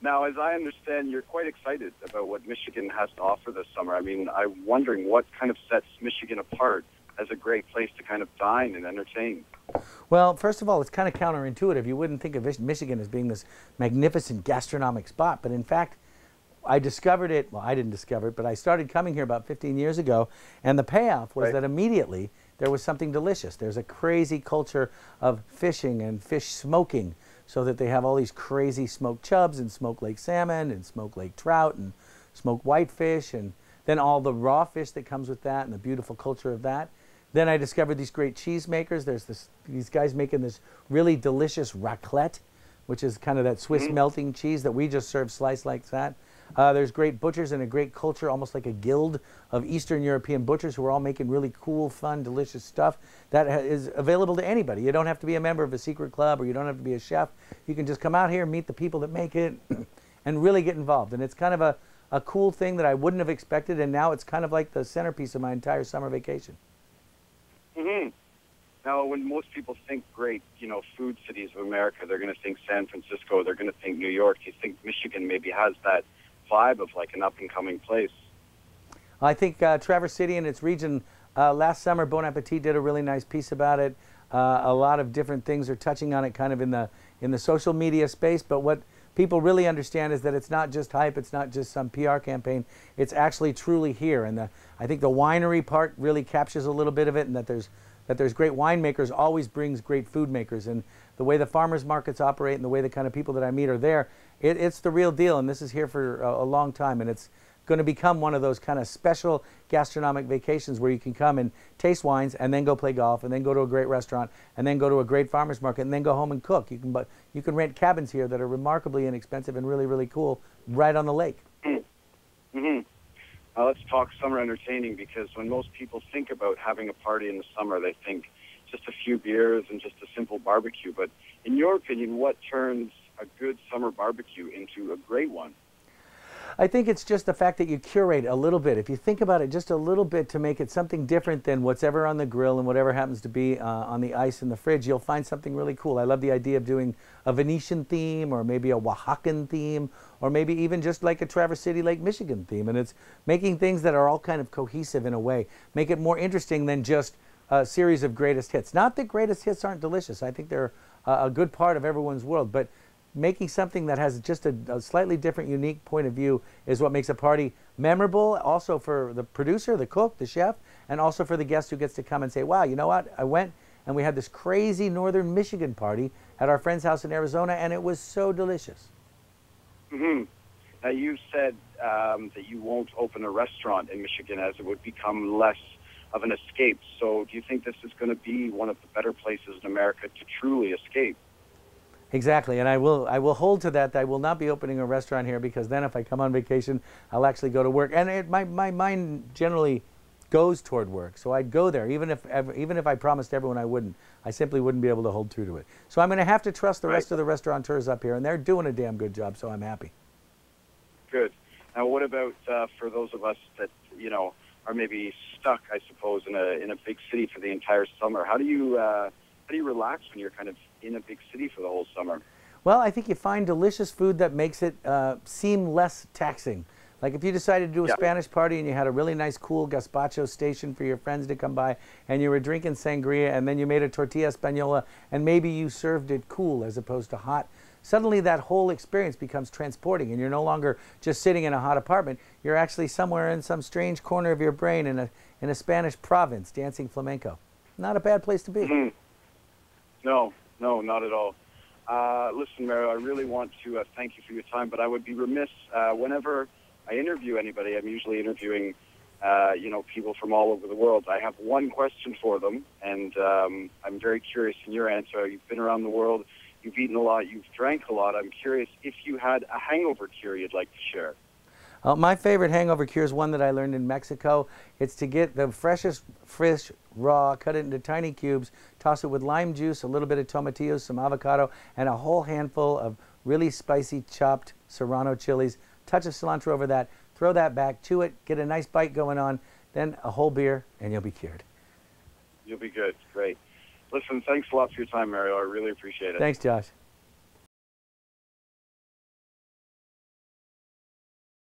Now, as I understand, you're quite excited about what Michigan has to offer this summer. I mean, I'm wondering what kind of sets Michigan apart as a great place to kind of dine and entertain. Well, first of all, it's kind of counterintuitive. You wouldn't think of Michigan as being this magnificent gastronomic spot, but in fact, I discovered it, well, I didn't discover it, but I started coming here about 15 years ago, and the payoff was that immediately there was something delicious. There's a crazy culture of fishing and fish smoking, so that they have all these crazy smoked chubs and smoked lake salmon and smoked lake trout and smoked whitefish, and then all the raw fish that comes with that and the beautiful culture of that. Then I discovered these great cheese makers. There's these guys making this really delicious raclette, which is kind of that Swiss melting cheese that we just serve sliced like that. There's great butchers and a great culture, almost like a guild of Eastern European butchers who are all making really cool, fun, delicious stuff that is available to anybody. You don't have to be a member of a secret club, or you don't have to be a chef. You can just come out here, meet the people that make it, and really get involved. And it's kind of a cool thing that I wouldn't have expected, and now it's kind of like the centerpiece of my entire summer vacation. Now, when most people think great, food cities of America, they're going to think San Francisco, they're going to think New York. Do you think Michigan maybe has that vibe of like an up-and-coming place? I think Traverse City and its region, last summer Bon Appetit did a really nice piece about it. A lot of different things are touching on it kind of in the social media space, but what people really understand is that it's not just hype, it's not just some PR campaign, it's actually truly here. And I think the winery part really captures a little bit of it, and that there's great winemakers always brings great food makers, and the way the farmers markets operate and the way the kind of people that I meet are there, it's the real deal, and this is here for a long time, and it's going to become one of those kind of special gastronomic vacations where you can come and taste wines and then go play golf and then go to a great restaurant and then go to a great farmer's market and then go home and cook. You can rent cabins here that are remarkably inexpensive and really, really cool right on the lake. Let's talk summer entertaining, because when most people think about having a party in the summer, they think just a few beers and just a simple barbecue. But in your opinion, what turns a good summer barbecue into a great one? I think it's just the fact that you curate a little bit. If you think about it just a little bit to make it something different than what's ever on the grill and whatever happens to be on the ice in the fridge, you'll find something really cool. I love the idea of doing a Venetian theme, or maybe a Oaxacan theme, or maybe even just like a Traverse City, Lake Michigan theme. And it's making things that are all kind of cohesive in a way. Make it more interesting than just a series of greatest hits. Not that greatest hits aren't delicious. I think they're a good part of everyone's world, but making something that has just a slightly different, unique point of view is what makes a party memorable, also for the producer, the cook, the chef, and also for the guest who gets to come and say, wow, you know what, I went and we had this crazy northern Michigan party at our friend's house in Arizona, and it was so delicious. Now, you said that you won't open a restaurant in Michigan as it would become less of an escape. So do you think this is going to be one of the better places in America to truly escape? Exactly, and I will hold to that. I will not be opening a restaurant here, because then if I come on vacation, I'll actually go to work. And my mind generally goes toward work, so I'd go there, even if I promised everyone I wouldn't. I simply wouldn't be able to hold true to it. So I'm going to have to trust the rest of the restaurateurs up here, and they're doing a damn good job, so I'm happy. Good. Now, what about for those of us that, are maybe stuck, I suppose, in a big city for the entire summer? How do you relax when you're kind of in a big city for the whole summer? Well, I think you find delicious food that makes it seem less taxing. Like if you decided to do a Spanish party and you had a really nice, cool gazpacho station for your friends to come by, and you were drinking sangria, and then you made a tortilla española, and maybe you served it cool as opposed to hot, suddenly that whole experience becomes transporting, and you're no longer just sitting in a hot apartment. You're actually somewhere in some strange corner of your brain in a Spanish province dancing flamenco. Not a bad place to be. No, not at all. Listen, Mario, I really want to thank you for your time, but I would be remiss whenever I interview anybody. I'm usually interviewing, people from all over the world. I have one question for them, and I'm very curious in your answer. You've been around the world. You've eaten a lot. You've drank a lot. I'm curious if you had a hangover cure you'd like to share. My favorite hangover cure is one that I learned in Mexico. It's to get the freshest fish raw, cut it into tiny cubes, toss it with lime juice, a little bit of tomatillos, some avocado, and a whole handful of really spicy chopped serrano chilies. Touch of cilantro over that, throw that back, chew it, get a nice bite going on, then a whole beer, and you'll be cured. You'll be good. Great. Listen, thanks a lot for your time, Mario. I really appreciate it. Thanks, Josh.